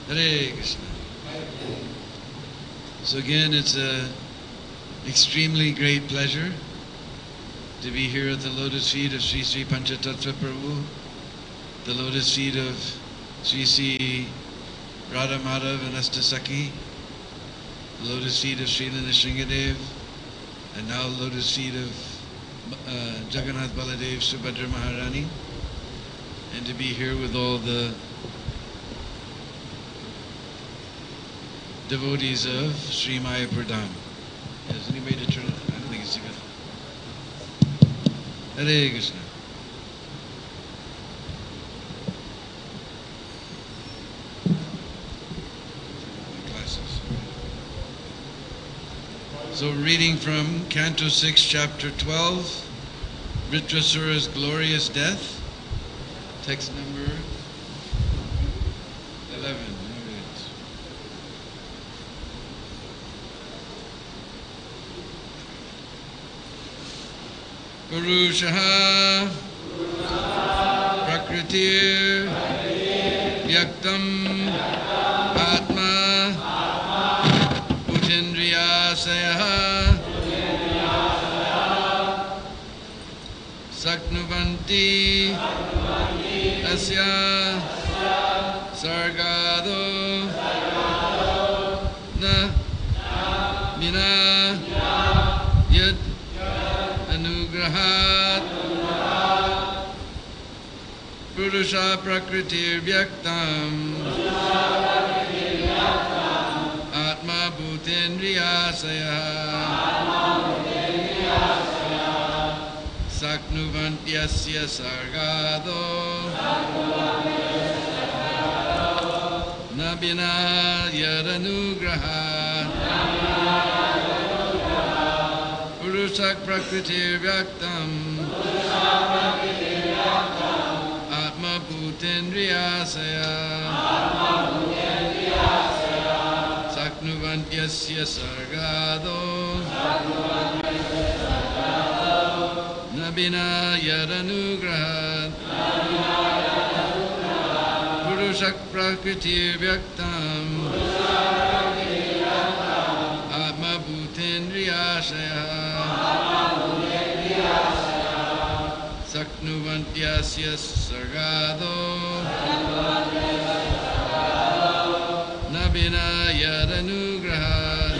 Hare Krishna. So again, it's an extremely great pleasure to be here at the lotus feet of Sri Sri Panchatattva Prabhu, the lotus feet of Sri Sri Radha Madhav and Astasaki, the lotus feet of Srila Nrsingadev, and now lotus feet of Jagannath Baladev Subhadra Maharani, and to be here with all the devotees of Sri Mayapur Dham. Has anybody to turn it? I don't think it's good. Hare Krishna. So reading from Canto 6, Chapter 12, Vritrasura's Glorious Death, text number 11. Purushaha Prakritir Yaktam Atma Utindriyasayaha Saknuvanti Asya Sargado Na Vina Yad Anugrahat Purusha Prakritir Vyaktam Atma Bhutendriyasaya Saknuvantyasya Sargado Nabina Yadanugrahat Purusak Prakritir Vyaktam Atma Bhutendriyasaya Saknuvantyasya Sargado Nabina Yadanugrahat Purusak Prakritir Vyaktam Atma Bhutendriyasaya Saknuvantyasya Sargado Nabina Yadanugrahat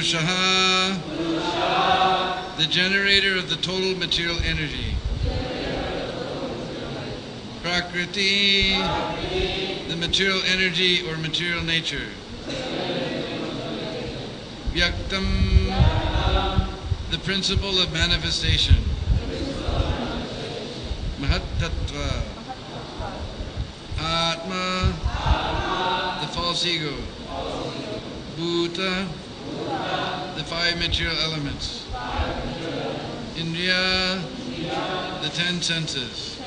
Purushaha, the generator of the total material energy. Prakriti, the material energy or material nature. Vyaktam, the principle of manifestation. Mahattattva, Atma, the false ego. Bhuta, the five material elements. Indriya, the 10 senses.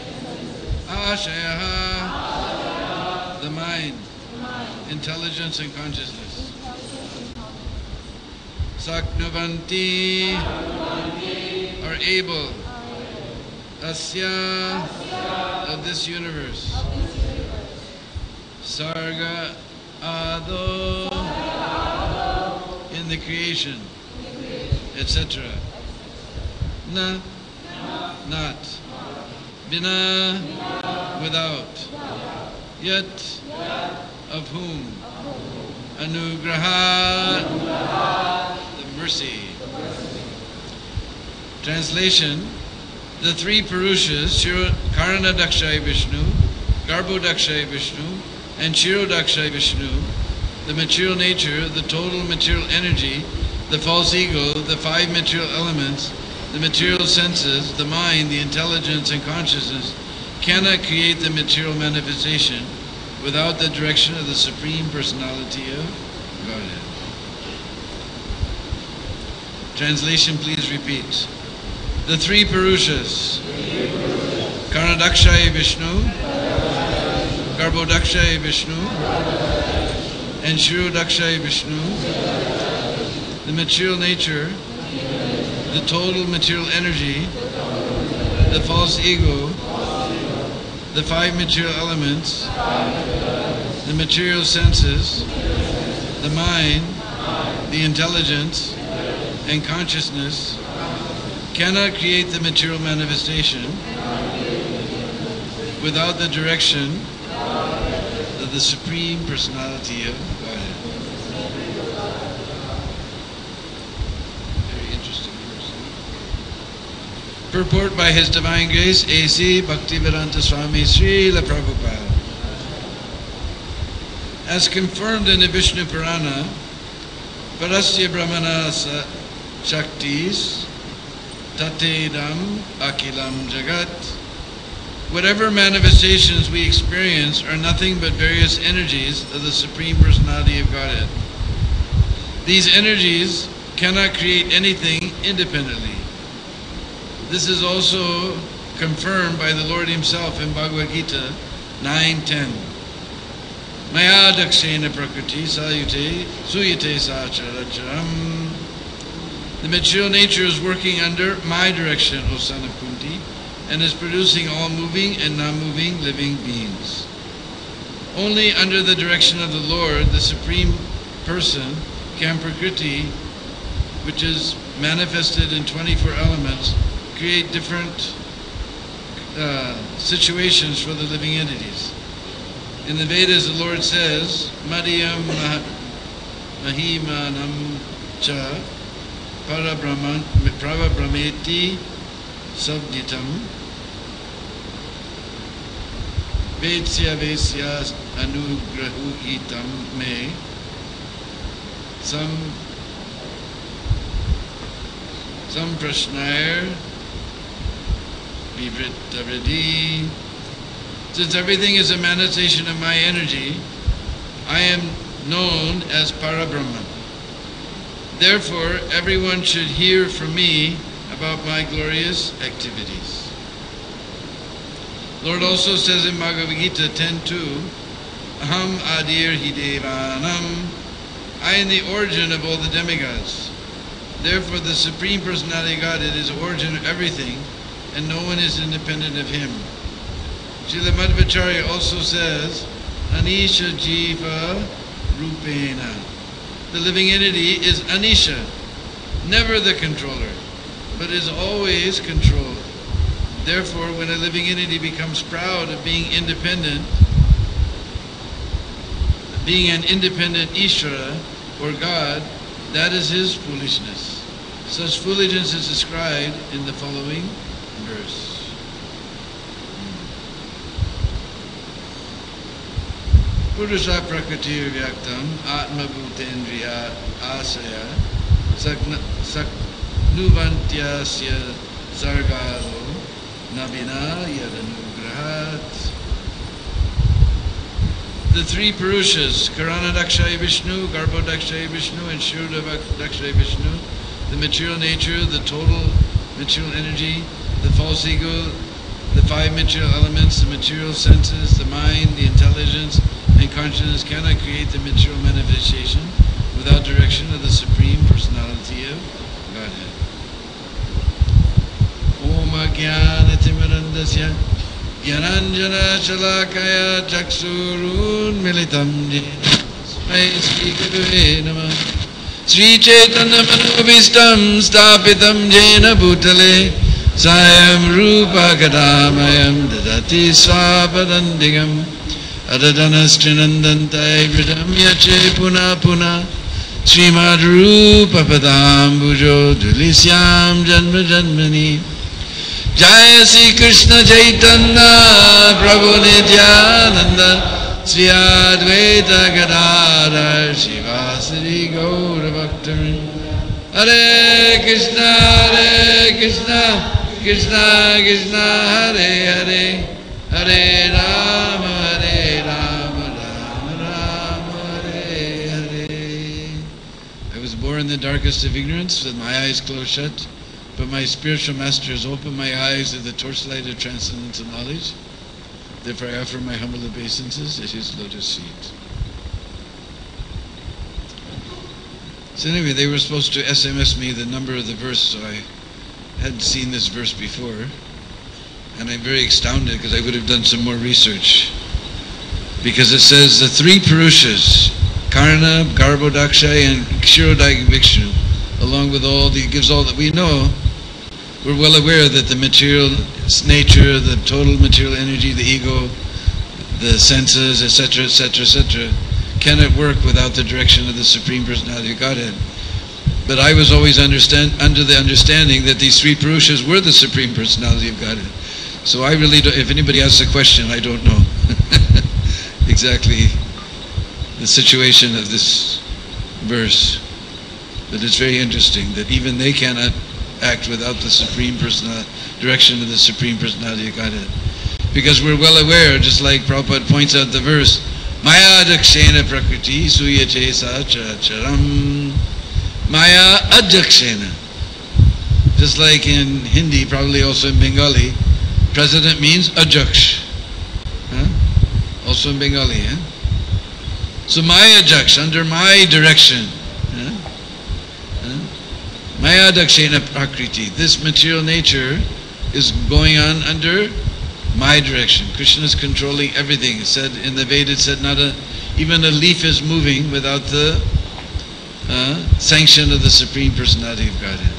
Ashayaha, the mind, intelligence and consciousness. Saknuvanti, are able. Asya, of this universe. Sarga Ado, in the creation, etc. Na, not. Vina, without. Yet, of whom. Anugraha, the mercy. Translation: the three Purushas, Karanadakshay Vishnu, Garbhodakshay Vishnu, and Shirodakshay Vishnu, the material nature, the total material energy, the false ego, the five material elements, the material senses, the mind, the intelligence and consciousness, cannot create the material manifestation without the direction of the Supreme Personality of Godhead. Translation, please repeat. The three Purushas, Karanadakshay Vishnu, Garbhodakshay Vishnu, and Shirodakshay Vishnu, the material nature, the total material energy, the false ego, the five material elements, the material senses, the mind, the intelligence, and consciousness, cannot create the material manifestation without the direction of the Supreme Personality of Godhead. Very interesting verse. Purport by His Divine Grace, A.C. Bhaktivedanta Swami Srila Prabhupada. As confirmed in the Vishnu Purana, Parasya Brahmana Shaktis Tatedam Akilam Jagat. Whatever manifestations we experience are nothing but various energies of the Supreme Personality of Godhead. These energies cannot create anything independently. This is also confirmed by the Lord Himself in Bhagavad Gita 9:10. Maya dakshena prakriti suyate sacharacharam. The material nature is working under my direction, O son of Kunti, and is producing all moving and non-moving living beings. Only under the direction of the Lord, the Supreme Person, can Prakriti, which is manifested in 24 elements, create different situations for the living entities. In the Vedas, the Lord says, Madhyam Mahimanam Cha Parabrahmeti Savditam Vetsya Vesya Anugrahuhitam Me Sam Prashnayar Vivrittavridi. Since everything is a manifestation of my energy, I am known as Parabrahman. Therefore, everyone should hear from me about my glorious activities. Lord also says in Bhagavad Gita 10:2, Aham Adir Hidevanam, I am the origin of all the demigods. Therefore, the Supreme Personality of Godhead is the origin of everything, and no one is independent of Him. Srila Madhvacharya also says, Anisha Jiva Rupena. The living entity is Anisha, never the controller, but is always controlled. Therefore, when a living entity becomes proud of being independent, being an independent Ishvara or God, That is his foolishness. Such foolishness is described in the following verse. Purusha prakritir vyaktam atma bhutendriya asaya saknuvantyasya sargaro nabina yadanugrahat. The three Purushas, Karanadakshay Vishnu, Garbhodakshay Vishnu, and Shuddhadakshay Vishnu, the material nature, the total material energy, the false ego, the five material elements, the material senses, the mind, the intelligence, and consciousness cannot create the material manifestation without direction of the Supreme Personality of Godhead. Om Ajnana Timirandasya Gyananjana Shalakaya Chaksurun Militam Jena Sri Gurave Namah Sri Chaitanya Manobhistam Stapitam Jena Bhutale Sayam Rupa Gadamayam Dadati Swapadandigam Adadanastrинандантай Vridam Yache Puna Puna Srimad Rupa Padam Bhujo Dulisyam Janma Janmani Jaya Sri Krishna Chaitanya Prabhu Nityananda Sri Advaita Gadadhar Shivasari Gaura Bhaktarin Hare Krishna Krishna Krishna Hare Hare Hare Rama Rama Rama Hare Hare. I was born in the darkest of ignorance with my eyes closed shut. But my spiritual master has opened my eyes to the torchlight of transcendental knowledge. Therefore I offer my humble obeisances at his lotus feet. So anyway, they were supposed to SMS me the number of the verse, so I hadn't seen this verse before. And I'm very astounded because I would have done some more research. Because it says the three Purushas, Karna, Garbhodakshay, and Kshirodaya Vishnu, along with all the, gives all that we know. We're well aware that the material nature, the total material energy, the ego, the senses, etc., etc., etc., cannot work without the direction of the Supreme Personality of Godhead. But I was always under the understanding that these three Purushas were the Supreme Personality of Godhead. So I really don't, if anybody asks a question, I don't know exactly the situation of this verse. But it's very interesting that even they cannot act without the Supreme Personality, direction of the Supreme Personality of Godhead. Because we're well aware, just like Prabhupada points out the verse, Maya adakshena prakriti suyache sa charam. Maya adakshena. Just like in Hindi, probably also in Bengali, president means adjaksh. Huh? Also in Bengali. Huh? So Maya adaksh, under my direction. Maya dakshena prakriti. This material nature is going on under my direction. Krishna is controlling everything. It said in the Veda, it said even a leaf is moving without the sanction of the Supreme Personality of Godhead.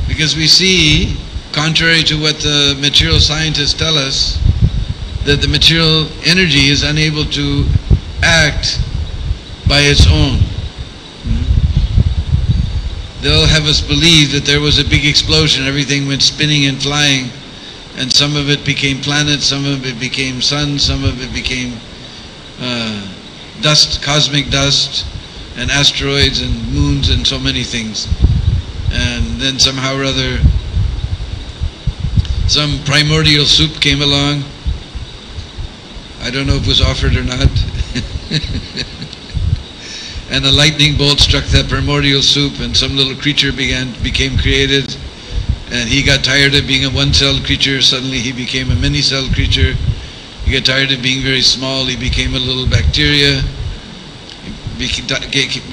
Because we see, contrary to what the material scientists tell us, that the material energy is unable to act by its own. They'll have us believe that there was a big explosion, everything went spinning and flying, and some of it became planets, some of it became suns, some of it became dust, cosmic dust, and asteroids and moons and so many things. And then somehow or other, some primordial soup came along. I don't know if it was offered or not. And a lightning bolt struck that primordial soup, and some little creature became created, and he got tired of being a one-celled creature. Suddenly he became a many-celled creature. He got tired of being very small. He became a little bacteria. He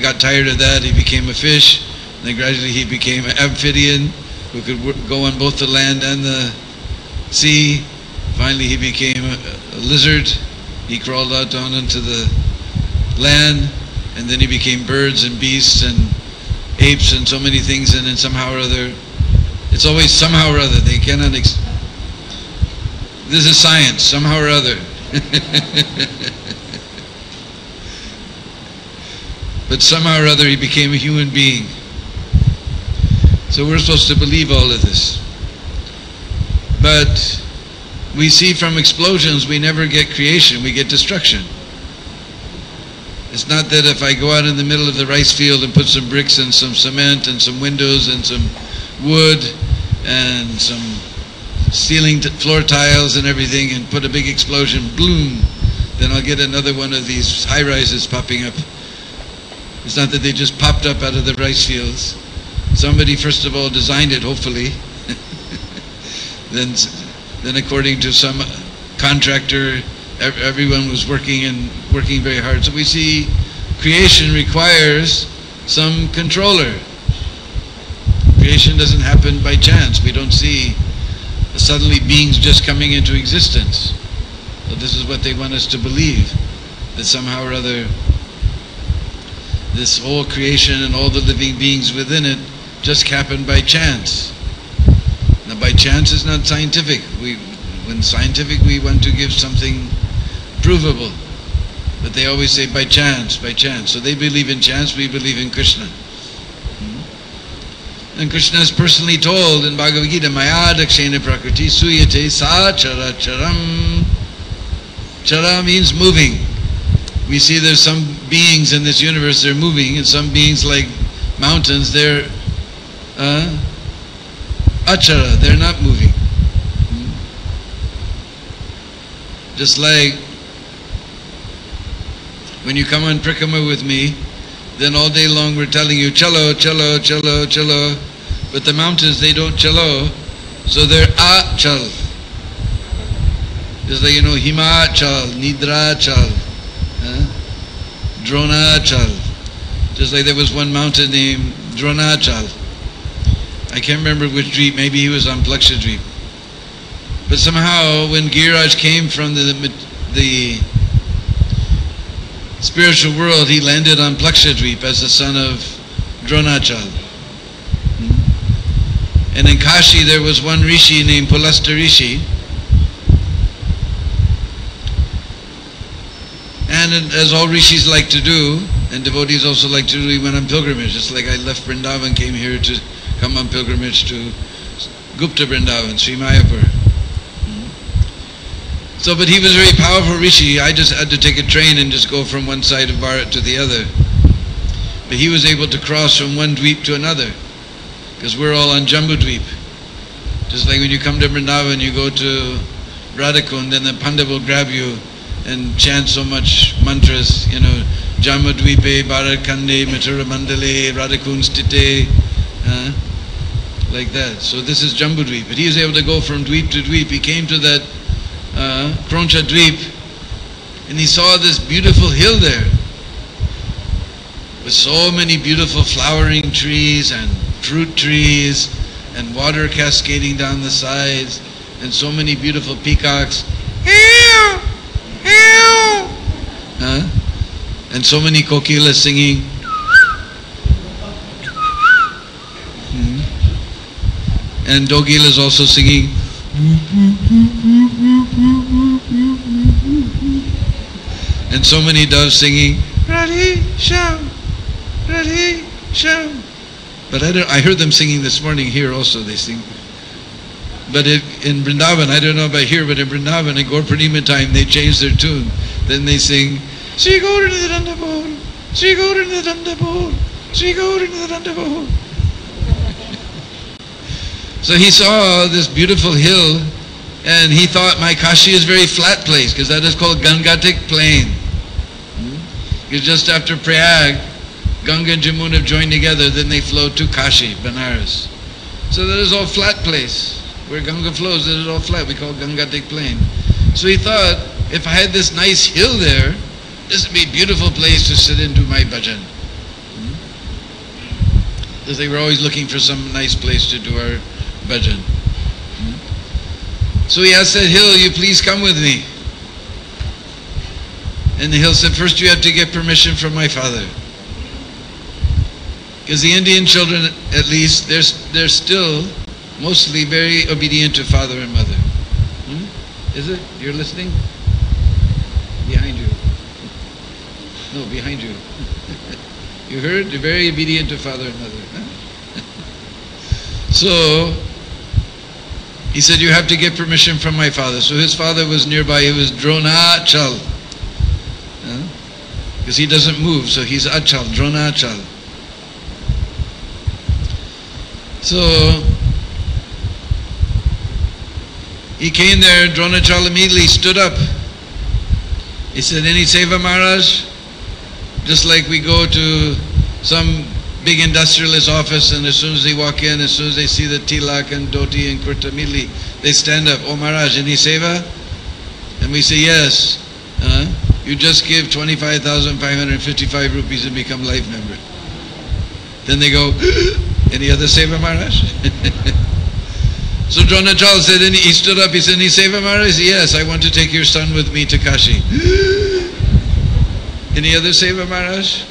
got tired of that. He became a fish. And then gradually he became an amphibian who could go on both the land and the sea. Finally he became a lizard. He crawled out down into the land. And then he became birds and beasts and apes and so many things, and then somehow or other, it's always somehow or other. They cannot, this is science, somehow or other. but somehow or other he became a human being. So we're supposed to believe all of this. But we see from explosions we never get creation, we get destruction. It's not that if I go out in the middle of the rice field and put some bricks and some cement and some windows and some wood and some ceiling floor tiles and everything and put a big explosion, bloom, then I'll get another one of these high-rises popping up. It's not that they just popped up out of the rice fields. Somebody first of all designed it, hopefully. Then according to some contractor, everyone was working very hard. So we see creation requires some controller. Creation doesn't happen by chance. We don't see suddenly beings just coming into existence. So this is what they want us to believe, that somehow or other this whole creation and all the living beings within it just happened by chance. Now by chance is not scientific. When scientific we want to give something provable. But they always say by chance, by chance. So they believe in chance, we believe in Krishna. And Krishna is personally told in Bhagavad Gita, Maya dakshena prakriti suyate sa chara charam. Chara means moving. We see there's some beings in this universe, they're moving, and some beings like mountains, they're achara, they're not moving. Just like when you come on Prikrama with me, then all day long we're telling you, chalo, chalo, chalo, chalo. But the mountains, they don't chalo, so they're achal. Just like, Himachal, Nidrachal, Dronachal. Just like there was one mountain named Dronachal. I can't remember which dweep, maybe he was on Plakshadweep. But somehow when Giriraj came from the spiritual world, he landed on Plakshadweep as the son of Dronachal. And in Kashi there was one rishi named Pulasta Rishi. And as all rishis like to do, and devotees also like to do, he went on pilgrimage. Just like I left Vrindavan, came here to come on pilgrimage to Gupta Vrindavan, Sri Mayapur. So, but he was a very powerful rishi. I just had to take a train and just go from one side of Bharat to the other. But he was able to cross from one dweep to another, because we're all on Jambu Dweep. Just like when you come to Vrindavan, you go to Radhakund, then the Panda will grab you and chant so much mantras, Jambu Dweepe, Bharat Kande, Mathura Mandale, Radhakund Stite, like that. So this is Jambu Dweep. But he was able to go from dweep to dweep. He came to that Kroncha Dweep, and he saw this beautiful hill there with so many beautiful flowering trees and fruit trees and water cascading down the sides and so many beautiful peacocks and so many kokilas singing. And Dogilas also singing. And so many doves singing, Radhe Shyam, Radhe Shyam. But I heard them singing this morning here also, they sing. But in Vrindavan, I don't know about here, but in Vrindavan, in Gaur Purnima time, they change their tune. Then they sing, Sri Gauranga Bol, Sri Gauranga Bol, Sri Gauranga Bol. So he saw this beautiful hill, and he thought my Kashi is a very flat place, because that is called Gangatic plain. Because just after Prayag, Ganga and Jamuna have joined together, then they flow to Kashi, Banaras. So that is all flat place. Where Ganga flows, that is all flat. We call it Gangatic plain. So he thought, if I had this nice hill there, this would be a beautiful place to sit and do my bhajan. Because they were always looking for some nice place to do our bhajan. So he asked that hill, you please come with me. And the hill said, first you have to get permission from my father. Because the Indian children, at least, they're still mostly very obedient to father and mother. Is it? You're listening? Behind you. No, behind you. You heard? They're very obedient to father and mother. Huh? So, he said, you have to get permission from my father. So his father was nearby. He was Drona Achal. Because he doesn't move, so he's Achal, Drona Achal. So, he came there, Dronachal immediately stood up. He said, any seva, Maharaj? Just like we go to some big industrialist office, and as soon as they walk in, as soon as they see the tilak and dhoti and kurta, immediately they stand up. Oh Maharaj, any seva? And we say, yes. You just give 25,555 rupees and become life member. Then they go, any other seva, Maharaj? So Dronachal said, he stood up, he said, any seva, Maharaj? Yes, I want to take your son with me to Kashi. Any other seva, Maharaj?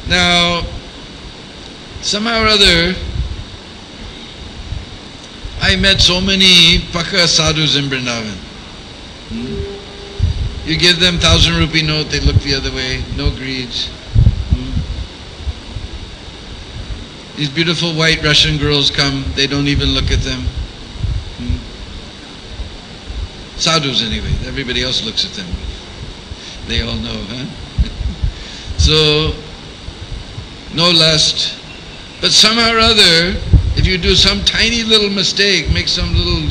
Now, somehow or other, I met so many Paka sadhus in Vrindavan. You give them 1,000 rupee note, they look the other way, no greed. These beautiful white Russian girls come, they don't even look at them. Sadhus anyway, everybody else looks at them. They all know, huh? So, no lust. But somehow or other, if you do some tiny little mistake, make some little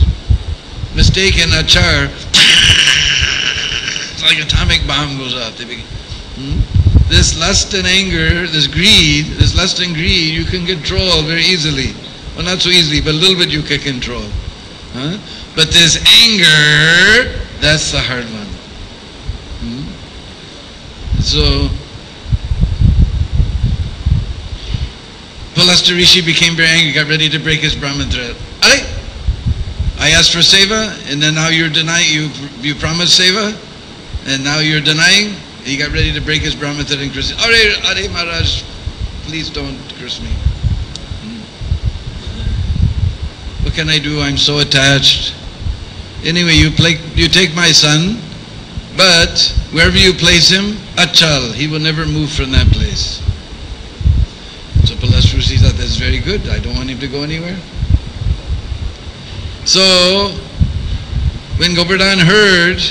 mistake in achar, it's like atomic bomb goes off. This lust and anger, this lust and greed, you can control very easily. Well, not so easily, but a little bit you can control. But this anger, that's the hard one. So, Palasta Rishi became very angry, got ready to break his Brahman thread. I asked for seva, and then now you're denying, you promised seva, and now you're denying? He got ready to break his Brahman thread and curse him. Are Maharaj, please don't curse me. What can I do? I'm so attached. Anyway, you take my son, but wherever you place him, achal, he will never move from that place. So Palasta Rishi thought, that's very good. I don't want him to go anywhere. So, when Govardhan heard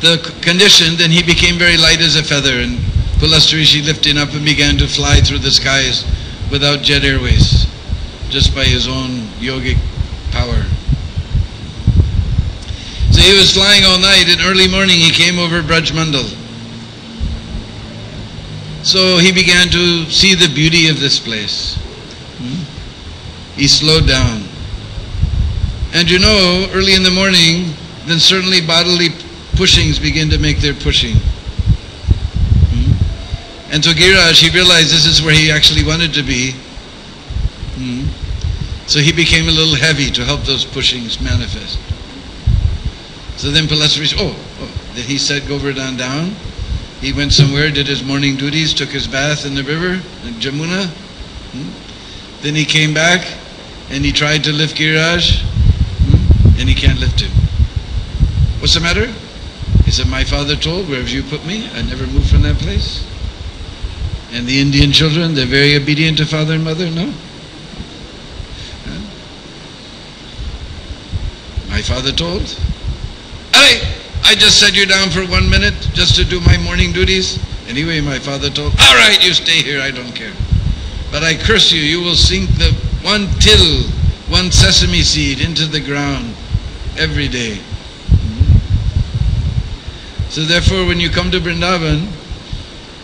the condition, then he became very light as a feather, and Palasta Rishi lifted him up and began to fly through the skies without jet airways, just by his own yogic power. So he was flying all night, and early morning he came over Braj Mandal. So he began to see the beauty of this place. He slowed down. And you know, early in the morning, then certainly bodily pushings begin to make their pushing. And so Giriraj, he realized this is where he actually wanted to be. So he became a little heavy to help those pushings manifest. So then Palasta Rishi, then he set Govardhan down. He went somewhere, did his morning duties, took his bath in the river, in Jamuna. Then he came back and he tried to lift Giriraj, and he can't lift him. What's the matter? He said, my father told, wherever you put me, I never move from that place. And the Indian children, they're very obedient to father and mother, no? My father told. I just set you down for 1 minute just to do my morning duties. Anyway, my father told, all right, you stay here, I don't care. But I curse you, you will sink the one till, one sesame seed into the ground every day. So therefore, when you come to Vrindavan,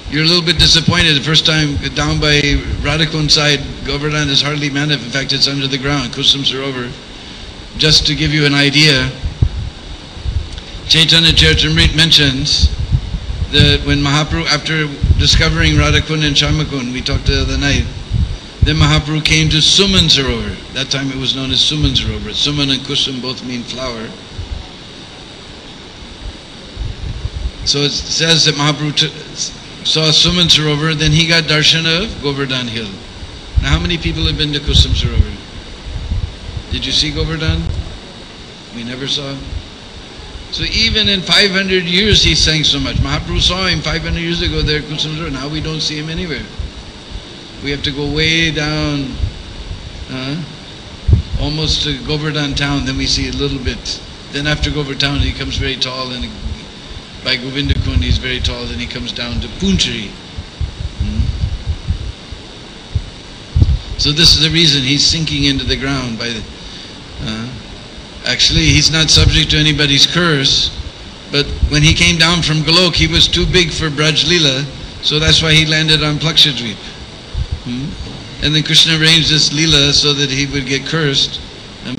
you're a little bit disappointed. The first time down by Radhakund side, Govardhan is hardly manifest. In fact, it's under the ground, Kusum Sarovar. Just to give you an idea, Chaitanya Charitamrita mentions that when Mahaprabhu, after discovering Radhakund and Shamakund, we talked the other night, then Mahaprabhu came to Suman Sarovar. That time it was known as Suman Sarovar. Suman and Kusum both mean flower. So it says that Mahaprabhu saw Suman Sarovar, then he got darshan of Govardhan Hill. Now how many people have been to Kusum Sarovar? Did you see Govardhan? We never saw. So even in 500 years he sang so much. Mahaprabhu saw him 500 years ago there at Kusumasura. Now we don't see him anywhere. We have to go way down, almost to Govardhan town, then we see a little bit. Then after Govardhan he becomes very tall, and by Govindakund he's very tall, then he comes down to Punchari. So this is the reason he's sinking into the ground. Actually, he's not subject to anybody's curse, but when he came down from Golok, he was too big for Braj Leela, so that's why he landed on Plakshadweep. And then Krishna arranged this Leela so that he would get cursed,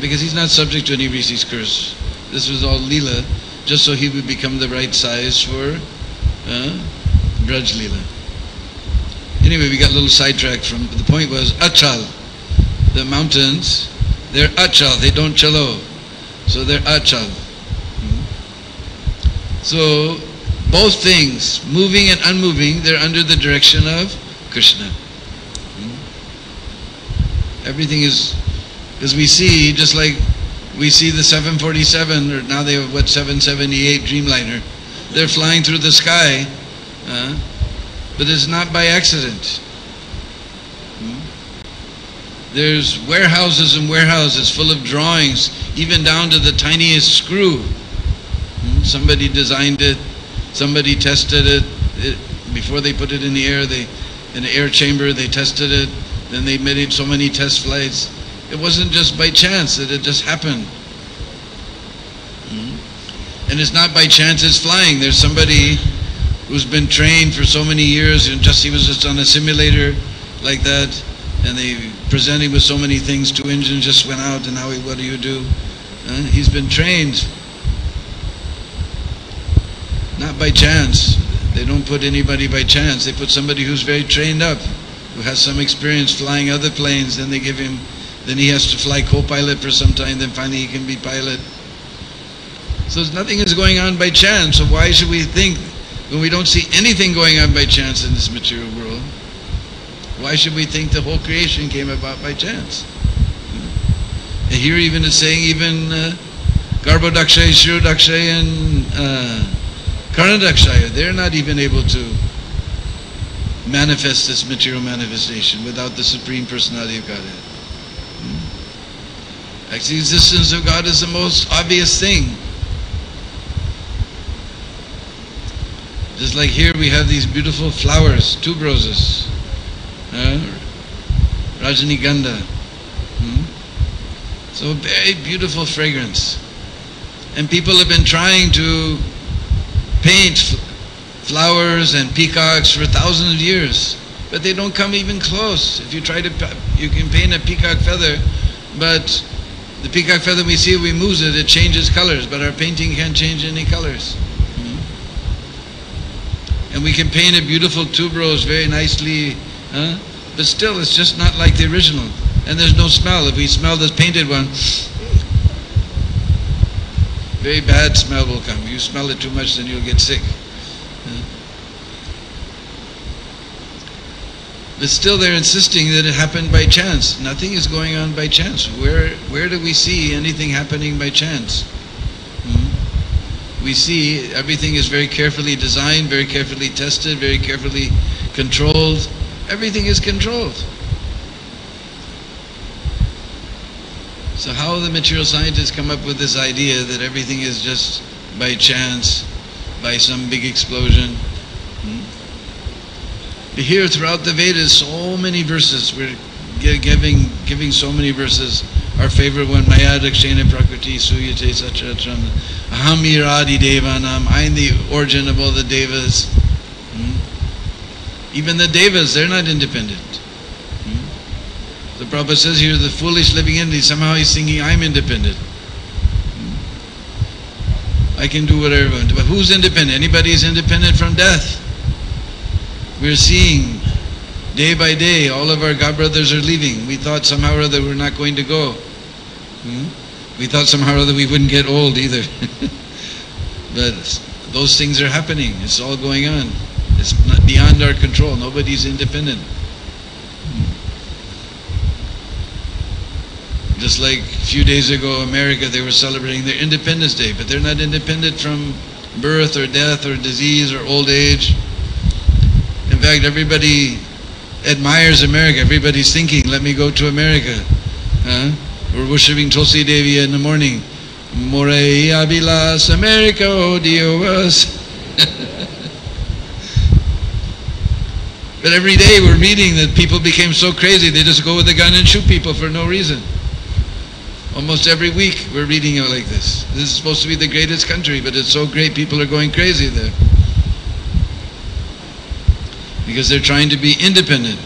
because he's not subject to any Rishi's curse. This was all Leela, just so he would become the right size for Braj Leela. Anyway, we got a little sidetracked from, the point was Achal. The mountains, they're Achal, they don't chalo. So they're Achal. So both things, moving and unmoving, they're under the direction of Krishna. Everything is, as we see, just like we see the 747, or now they have 778 Dreamliner. They're flying through the sky, but it's not by accident. There's warehouses and warehouses full of drawings, even down to the tiniest screw. Somebody designed it, somebody tested it. Before they put it in the air, in the air chamber, they tested it. Then they made so many test flights. It wasn't just by chance that it just happened. And it's not by chance it's flying. There's somebody who's been trained for so many years, and he was just on a simulator like that, and they presented him with so many things. 2 engines just went out, and now what do you do? He's been trained. Not by chance. They don't put anybody by chance. They put somebody who's very trained up, who has some experience flying other planes. Then they give him, then he has to fly co-pilot for some time, then finally he can be pilot. So nothing is going on by chance. So why should we think, when we don't see anything going on by chance in this material world, why should we think the whole creation came about by chance? And here even it's saying, even Garbhodakshaya, Shirodakshaya, and Karanadakshaya, they're not even able to manifest this material manifestation without the Supreme Personality of Godhead. Actually, the existence of God is the most obvious thing. Just like here we have these beautiful flowers, tuberoses, Rajnigandha. So very beautiful fragrance. And people have been trying to paint flowers and peacocks for thousands of years, but they don't come even close. If you try to, you can paint a peacock feather, but the peacock feather we see, we move it, it changes colors, but our painting can't change any colors. And we can paint a beautiful tuberose very nicely, but still it's just not like the original. And there's no smell. If we smell this painted one, very bad smell will come. If you smell it too much, then you'll get sick. But still they're insisting that it happened by chance. Nothing is going on by chance. Where do we see anything happening by chance? We see everything is very carefully designed, very carefully tested, very carefully controlled. Everything is controlled. So how the material scientists come up with this idea that everything is just by chance, by some big explosion? But here throughout the Vedas, so many verses, we're giving so many verses. Our favorite one, Maya Dakshena Prakriti Suyate Sachratram, Aham Iradi Devanam, I am the origin of all the Devas. Even the Devas, they're not independent. The Prabhupada says here, the foolish living entity, somehow he's thinking, I'm independent. I can do whatever I want. But who's independent? Anybody is independent from death. We're seeing day by day, all of our God brothers are leaving. We thought somehow or other we're not going to go. We thought somehow or other we wouldn't get old either. But those things are happening. It's all going on. It's not beyond our control. Nobody's independent. Just like a few days ago, America, they were celebrating their Independence Day, but they're not independent from birth or death or disease or old age. In fact, everybody admires America. Everybody's thinking, let me go to America. We're worshipping Tulsi Devi in the morning. Moray Abilas, America, oh Dios. But every day we're reading that people became so crazy, they just go with a gun and shoot people for no reason. Almost every week we're reading it like this. This is supposed to be the greatest country, but it's so great people are going crazy there. Because they're trying to be independent.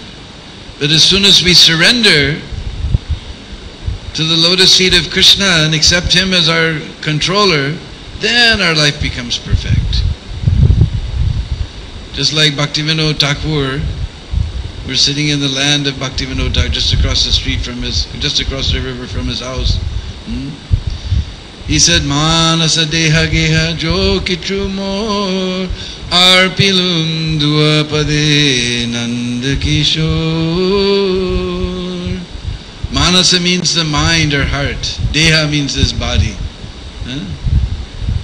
But as soon as we surrender to the lotus feet of Krishna and accept Him as our controller, then our life becomes perfect. Just like Bhaktivinoda Thakur, we're sitting in the land of Bhaktivinoda Thakur, just across the street from just across the river from his house. He said, Manasa deha geha jo kichu mor arpilum duapade nanda kishore. Manasa means the mind or heart. Deha means this body.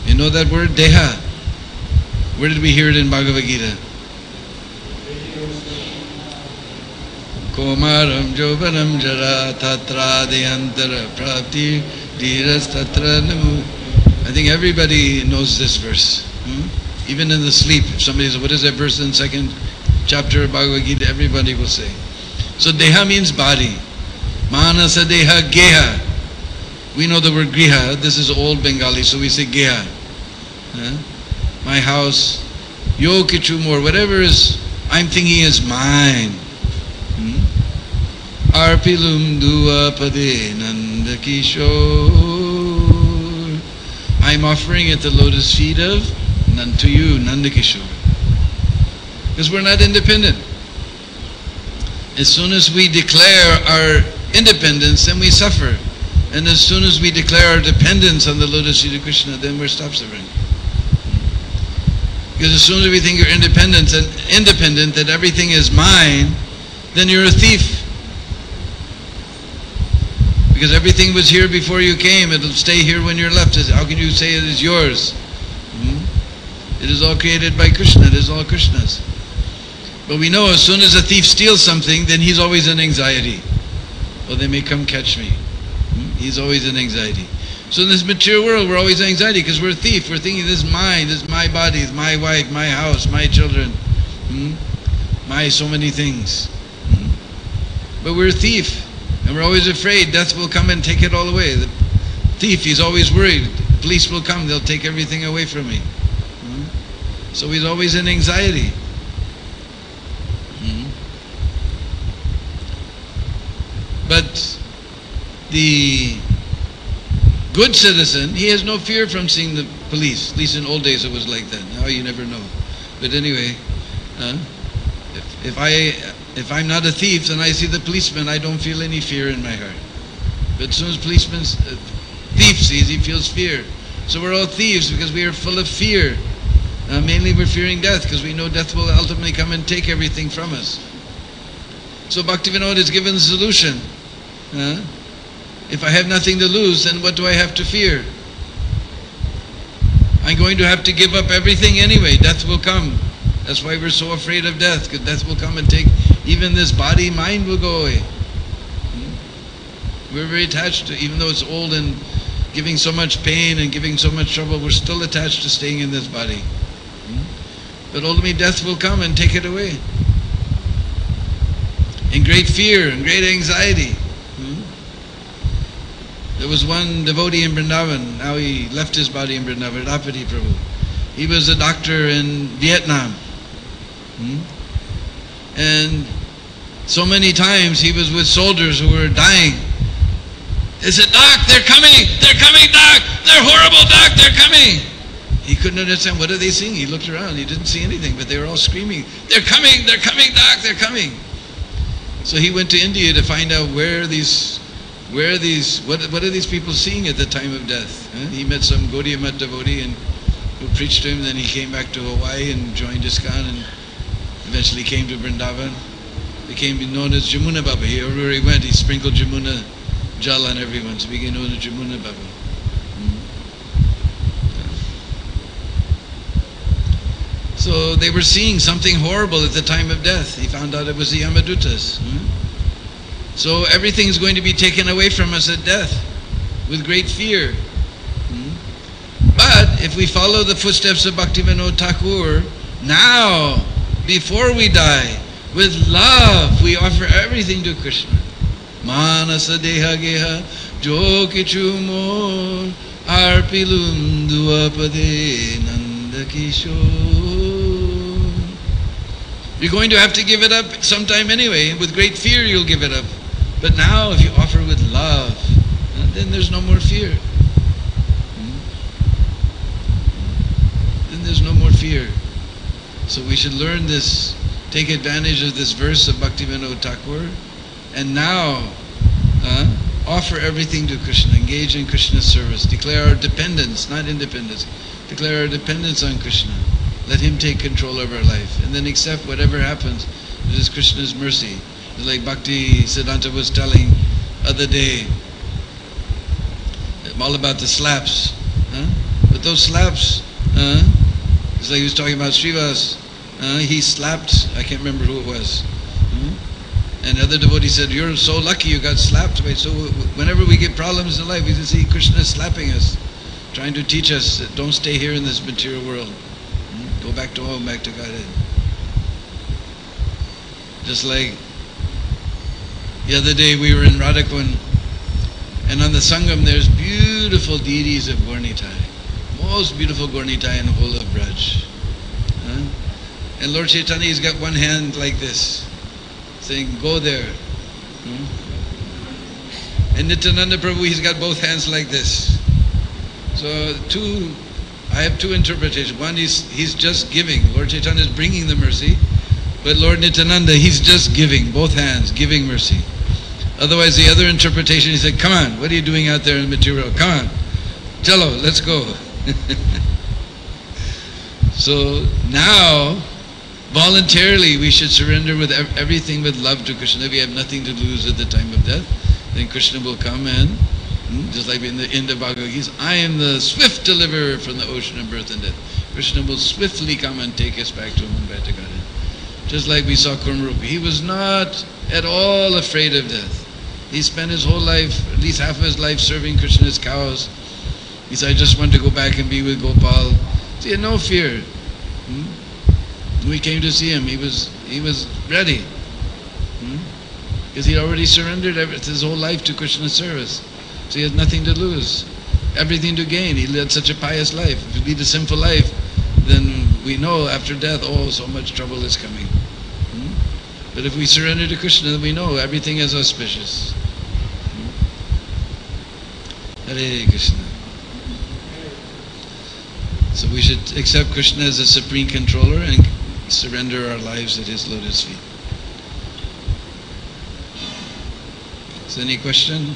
You know that word, deha? Where did we hear it in Bhagavad Gita? Komaram jovanam jara tatra deyantara prapti dhiras tatra namu. I think everybody knows this verse. Even in the sleep, if somebody says, what is that verse in the second chapter of Bhagavad Gita? Everybody will say. So deha means body. Manasa deha geha. We know the word griha. This is old Bengali, so we say geha. My house, yo kichu more, whatever is I'm thinking is mine. Arpilum dua pade nanda kishore. I'm offering at the lotus feet of to you, Nanda Kishore. Because we're not independent. As soon as we declare our independence, then we suffer. And as soon as we declare our dependence on the lotus feet of Krishna, then we're stop suffering. Because as soon as we think you're independent, that everything is mine, then you're a thief. Because everything was here before you came, it'll stay here when you're left. How can you say it is yours? It is all created by Krishna, it is all Krishna's. But we know as soon as a thief steals something, then he's always in anxiety. Well, they may come catch me. He's always in anxiety. So in this material world, we're always in anxiety because we're a thief. We're thinking this is mine, this is my body, this is my wife, my house, my children, my so many things. But we're a thief, and we're always afraid death will come and take it all away. The thief, he's always worried. Police will come, they'll take everything away from me. So he's always in anxiety. But the good citizen, he has no fear from seeing the police. At least in old days it was like that. Now you never know. But anyway, if I'm not a thief and I see the policeman, I don't feel any fear in my heart. But as soon as thief sees, he feels fear. So we're all thieves because we are full of fear. Mainly we're fearing death because we know death will ultimately come and take everything from us. So Bhaktivinoda is given the solution. If I have nothing to lose, then what do I have to fear? I'm going to have to give up everything anyway. Death will come. That's why we're so afraid of death, because death will come and take even this body, mind will go away. We're very attached to, even though it's old and giving so much pain and giving so much trouble, we're still attached to staying in this body. But ultimately death will come and take it away. In great fear and great anxiety. There was one devotee in Vrindavan, now he left his body in Vrindavan, Rapati Prabhu. He was a doctor in Vietnam. And so many times he was with soldiers who were dying. They said, Doc, they're coming, Doc, they're horrible, Doc, they're coming. He couldn't understand, what are they seeing? He looked around, he didn't see anything, but they were all screaming, they're coming, Doc, they're coming. So he went to India to find out what are these people seeing at the time of death? He met some Gaudiya Math devotee who preached to him, then he came back to Hawaii and joined ISKCON and eventually came to Vrindavan. Became known as Jamuna Baba. Everywhere he went, he sprinkled Jamuna jal on everyone. So begin on Jumuna Baba. So they were seeing something horrible at the time of death. He found out it was the Yamadutas. So everything is going to be taken away from us at death with great fear. But if we follow the footsteps of Bhaktivinoda Thakur, now, before we die, with love, we offer everything to Krishna. Manasa deha geha jo kichu mor arpilum duapade nanda kishore. You're going to have to give it up sometime anyway. With great fear you'll give it up. But now if you offer with love, then there's no more fear. Then there's no more fear. So we should learn this, take advantage of this verse of Bhaktivinoda Thakur, and now offer everything to Krishna, engage in Krishna's service, declare our dependence, not independence, declare our dependence on Krishna. Let Him take control of our life, and then accept whatever happens. It is Krishna's mercy. Like Bhakti Siddhanta was telling other day, all about the slaps. But those slaps, it's like he was talking about Srivas. He slapped, I can't remember who it was. And the other devotee said, you're so lucky you got slapped. So whenever we get problems in life, we just see Krishna slapping us, trying to teach us that don't stay here in this material world. Go back to home, back to Godhead. Just like the other day we were in Radhakund, and on the Sangam there's beautiful deities of Gaurnitai. Most beautiful Gaurnitai in the whole of Braj. And Lord Chaitanya's got one hand like this, saying, go there. And Nityananda Prabhu, he's got both hands like this. So I have two interpretations. One is he's just giving. Lord Chaitanya is bringing the mercy. But Lord Nityananda, he's just giving, both hands, giving mercy. Otherwise, the other interpretation, he said, come on, what are you doing out there in the material? Come on, Chalo, let's go. So now, voluntarily, we should surrender with everything with love to Krishna. We have nothing to lose at the time of death. Then Krishna will come and, just like in the end of Bhagavad Gita, I am the swift deliverer from the ocean of birth and death. Krishna will swiftly come and take us back to Him and back to Godhead. Just like we saw Kurmarupa. He was not at all afraid of death. He spent his whole life, at least half of his life, serving Krishna's cows. He said, I just want to go back and be with Gopal. So he had no fear. When we came to see him, he was ready. Because he already surrendered his whole life to Krishna's service. So he had nothing to lose, everything to gain. He led such a pious life. If you lead a sinful life, then we know after death, oh, so much trouble is coming. But if we surrender to Krishna, then we know everything is auspicious. Hare Krishna. So we should accept Krishna as a supreme controller and surrender our lives at His lotus feet. Is there any question?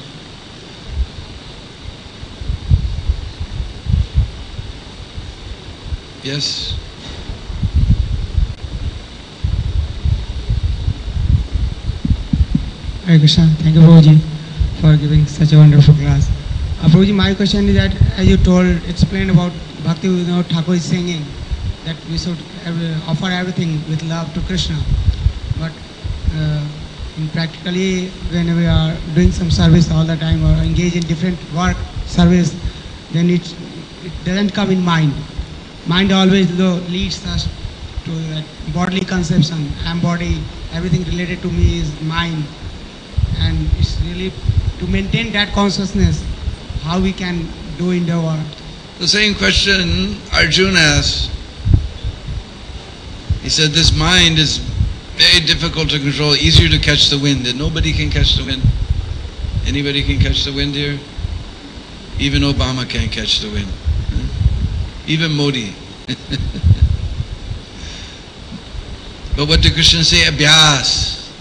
Yes? Hare Krishna. Thank you, Prabhuji, for giving such a wonderful class. Prabhuji, my question is that, as you explained about Bhaktivinoda Thakur singing, that we should offer everything with love to Krishna. But practically, when we are doing some service all the time or engage in different work, service, then it doesn't come in mind. Mind always leads us to that bodily conception. I am body, everything related to me is mind. And it's really to maintain that consciousness, how we can do in the world. The same question Arjuna asked. He said this mind is very difficult to control, easier to catch the wind, and nobody can catch the wind. Anybody can catch the wind here? Even Obama can't catch the wind. Even Modi. But what did Krishna say? Abhyas.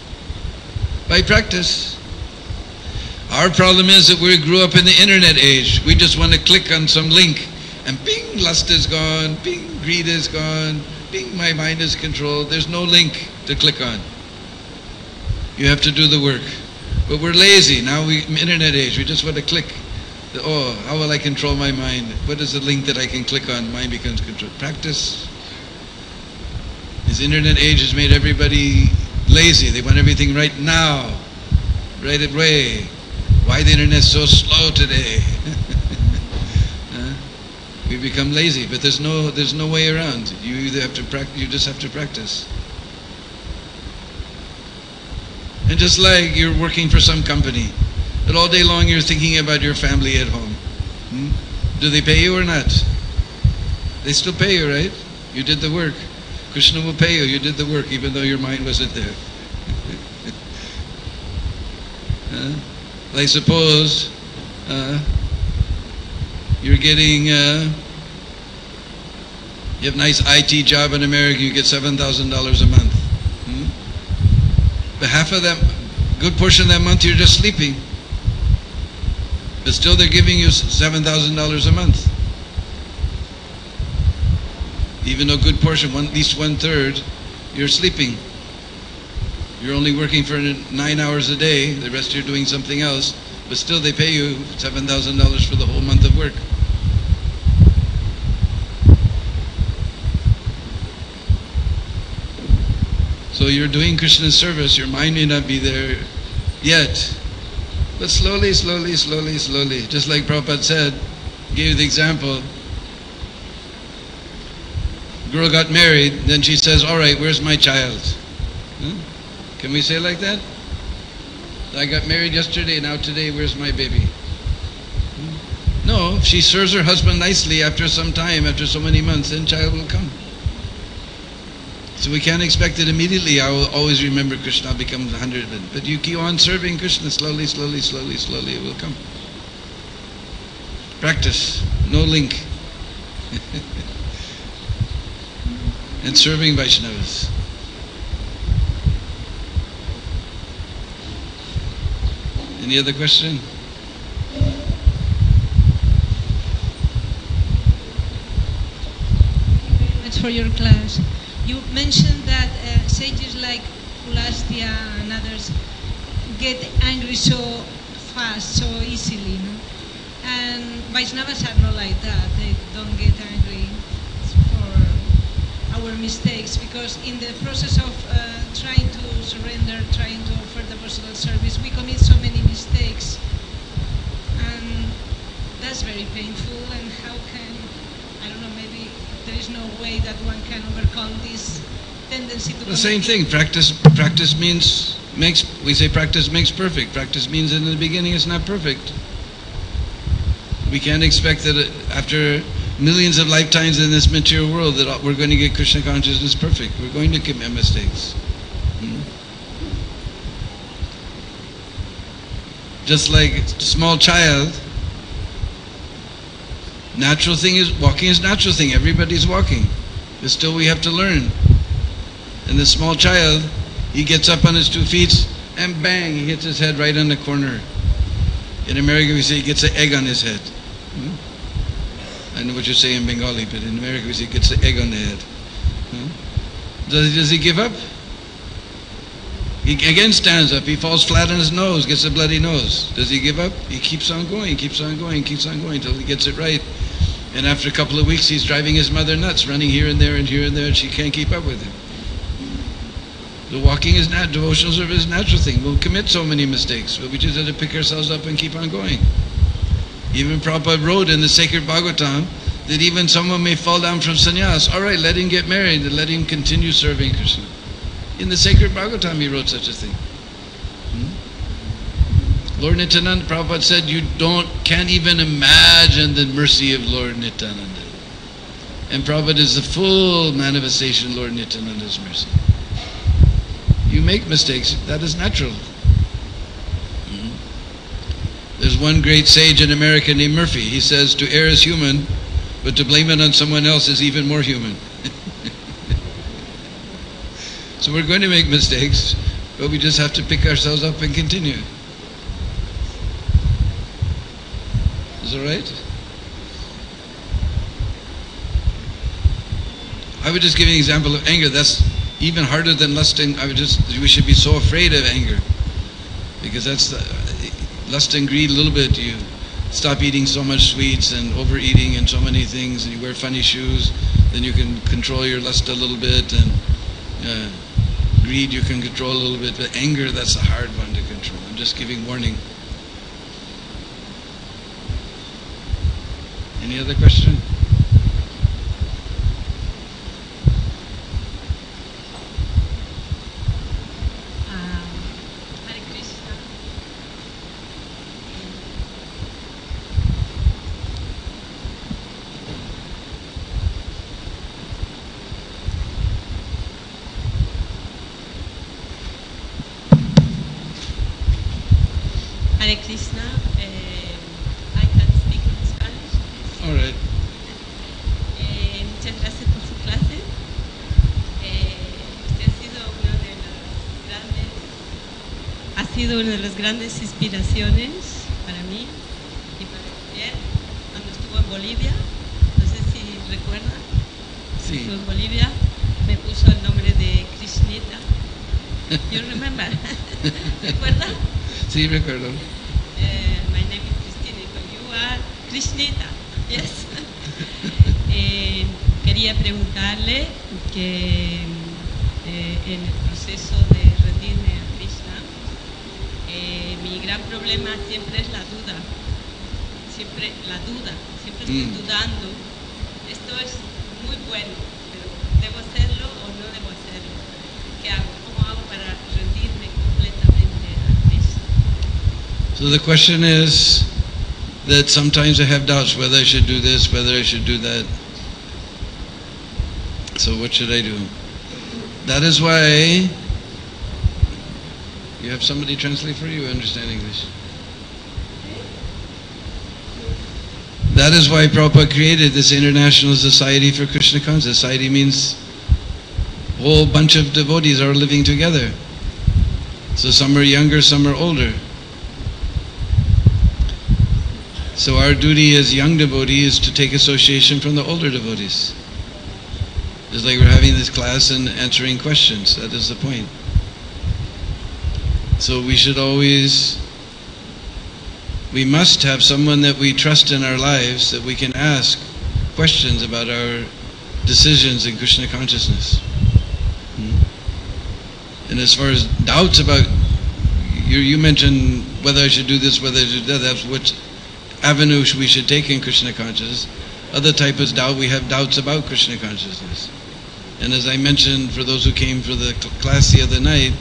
By practice. Our problem is that we grew up in the internet age. We just want to click on some link and bing, lust is gone, bing, greed is gone, bing, my mind is controlled. There's no link to click on. You have to do the work. But we're lazy. Now internet age, we just want to click. Oh, how will I control my mind? What is the link that I can click on? Mind becomes controlled. Practice. This internet age has made everybody lazy. They want everything right now, right away. Why the internet is so slow today? We become lazy, but there's no way around. You either have to practice. You just have to practice. And just like you're working for some company, but all day long you're thinking about your family at home. Do they pay you or not? They still pay you, right? You did the work. Krishna will pay you. You did the work, even though your mind wasn't there. Like suppose you're getting, you have a nice IT job in America, you get $7,000 a month. But half of that, good portion of that month you're just sleeping. But still they're giving you $7,000 a month. Even though good portion, at least 1/3, you're sleeping. You're only working for 9 hours a day, the rest you're doing something else, but still they pay you $7,000 for the whole month of work. So you're doing Krishna's service, your mind may not be there yet, but slowly, slowly, slowly, slowly, just like Prabhupada said, gave the example, girl got married, then she says, all right, where's my child? Can we say like that? I got married yesterday, now today, where's my baby? No, if she serves her husband nicely after some time, after so many months, then child will come. So we can't expect it immediately. I will always remember Krishna becomes 100. But you keep on serving Krishna slowly, slowly, slowly, slowly, it will come. Practice, no link. And serving Vaishnavas. Any other question? Thank you very much for your class. You mentioned that sages like Pulastya and others get angry so fast, so easily, no? And Vaishnavas are not like that. They don't get angry for our mistakes, because in the process of trying to surrender, trying to offer devotional service, we commit so many mistakes, and that's very painful. And how can, I don't know, maybe there is no way that one can overcome this tendency to... The same thing. Practice we say practice makes perfect. Practice means in the beginning it's not perfect. We can't expect that after millions of lifetimes in this material world that we're going to get Krishna consciousness perfect. We're going to commit mistakes. Just like a small child, natural thing is, walking is natural thing. Everybody's walking. But still we have to learn. And the small child, he gets up on his 2 feet and bang, he hits his head right on the corner. In America we say he gets an egg on his head. I know what you say in Bengali, but in America we say he gets an egg on the head. Does he give up? He again stands up, he falls flat on his nose, gets a bloody nose. Does he give up? He keeps on going, keeps on going, keeps on going until he gets it right. And after a couple of weeks he's driving his mother nuts, running here and there and here and there, and she can't keep up with him. The walking is not, devotional service is a natural thing. We'll commit so many mistakes, but we just have to pick ourselves up and keep on going. Even Prabhupada wrote in the sacred Bhagavatam that even someone may fall down from sannyas. All right, let him get married and let him continue serving Krishna. In the sacred Bhagavatam he wrote such a thing. Lord Nityananda, Prabhupada said, you can't even imagine the mercy of Lord Nityananda. And Prabhupada is the full manifestation of Lord Nityananda's mercy. You make mistakes, that is natural. There's one great sage in America named Murphy. He says, to err is human, but to blame it on someone else is even more human. So we're going to make mistakes, but we just have to pick ourselves up and continue. Is that right? I would just give you an example of anger. That's even harder than lusting. We should be so afraid of anger. Because that's lust and greed a little bit. You stop eating so much sweets and overeating and so many things, and you wear funny shoes, then you can control your lust a little bit, and greed you can control a little bit, but anger, that's a hard one to control. I'm just giving warning. Any other question? Hare Krishna. Hare Krishna. I can speak in Spanish. All right. Muchas gracias por su clase. Usted ha sido una de las grandes inspiraciones para mí y para él cuando estuvo en Bolivia. No sé si recuerda. Sí. Estuvo en Bolivia, me puso el nombre de Krishnita. You remember? ¿Recuerda? Sí, recuerdo. My name is Christina. You are Krishnita. Yes. Quería preguntarle que en el proceso de rendirme a Krishna, mi gran problema siempre es la duda. Siempre estoy dudando. Esto es muy bueno, pero ¿debo hacerlo o no debo hacerlo? ¿Qué hago? ¿Cómo hago para rendirme completamente a Krishna? So the question is that sometimes I have doubts whether I should do this, whether I should do that. So what should I do? That is why you have somebody translate for you. You understand English? That is why Prabhupada created this International Society for Krishna Consciousness. Society means a whole bunch of devotees are living together. So some are younger, some are older. So our duty as young devotees is to take association from the older devotees. It's like we're having this class and answering questions. That is the point. So we must have someone that we trust in our lives that we can ask questions about our decisions in Krishna consciousness. And as far as doubts about, you mentioned whether I should do this, whether I should do that, that's which avenue we should take in Krishna consciousness. Other type of doubt, we have doubts about Krishna consciousness. And as I mentioned, for those who came for the class the other night,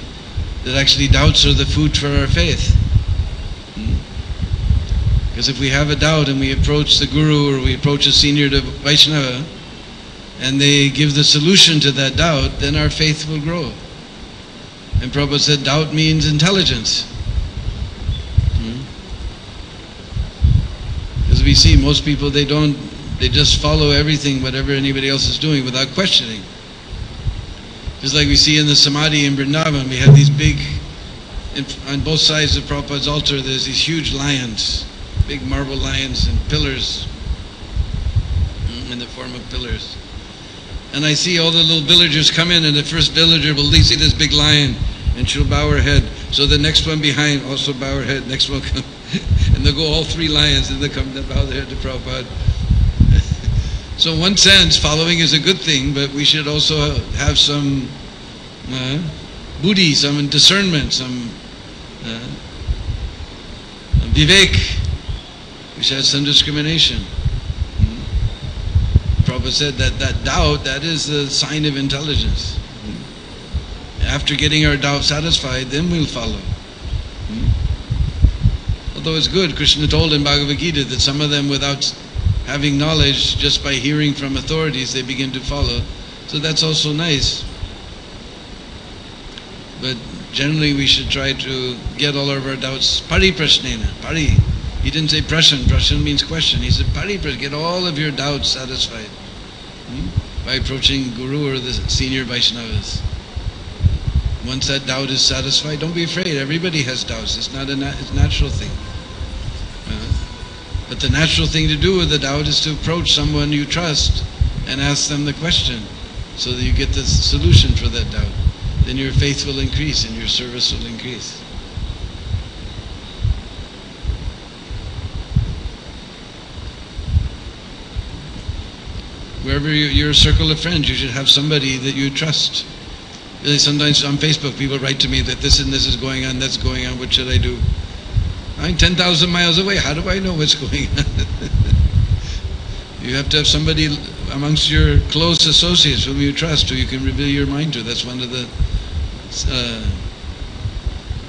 that actually doubts are the food for our faith. Because if we have a doubt and we approach the Guru or we approach a senior Vaishnava and they give the solution to that doubt, then our faith will grow. And Prabhupada said doubt means intelligence. Because we see most people, they just follow everything, whatever anybody else is doing without questioning. Just like we see in the Samadhi in Vrindavan, we have these big, on both sides of Prabhupada's altar, there's these huge lions, big marble lions and pillars, in the form of pillars. And I see all the little villagers come in, and the first villager will see this big lion, and she'll bow her head. So the next one behind also bow her head, next one come, and they'll go all three lions, and they'll come and bow their head to Prabhupada. So in one sense, following is a good thing, but we should also have some buddhi, some discernment, some vivek. We should have some discrimination. Prabhupada said that doubt, that is a sign of intelligence. After getting our doubt satisfied, then we'll follow. Although it's good, Krishna told in Bhagavad Gita that some of them, without having knowledge, just by hearing from authorities, they begin to follow. So that's also nice. But generally we should try to get all of our doubts. Pariprashnena. Pari. He didn't say prashan. Prashan means question. He said pariprashnena. Get all of your doubts satisfied. By approaching Guru or the senior Vaishnavas. Once that doubt is satisfied, don't be afraid. Everybody has doubts. It's not it's a natural thing. But the natural thing to do with the doubt is to approach someone you trust and ask them the question so that you get the solution for that doubt. Then your faith will increase and your service will increase. Wherever your circle of friends, you should have somebody that you trust. Sometimes on Facebook, people write to me that this and this is going on, that's going on, what should I do? I'm 10,000 miles away, how do I know what's going on? You have to have somebody amongst your close associates whom you trust, who you can reveal your mind to. That's one of the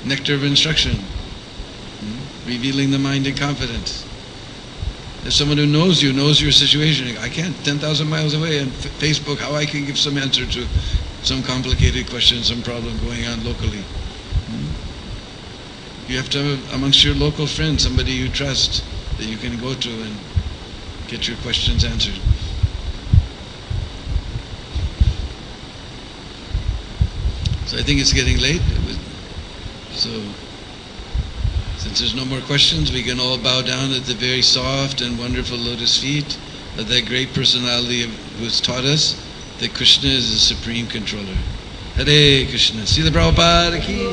nectar of instruction. Revealing the mind in confidence. If someone who knows you, knows your situation, I can't, 10,000 miles away on Facebook, how I can give some answer to some complicated question, some problem going on locally. You have to have amongst your local friends somebody you trust that you can go to and get your questions answered. So I think it's getting late. So since there's no more questions, we can all bow down at the very soft and wonderful lotus feet of that great personality who has taught us that Krishna is the supreme controller. Hare Krishna. Srila Prabhupada ki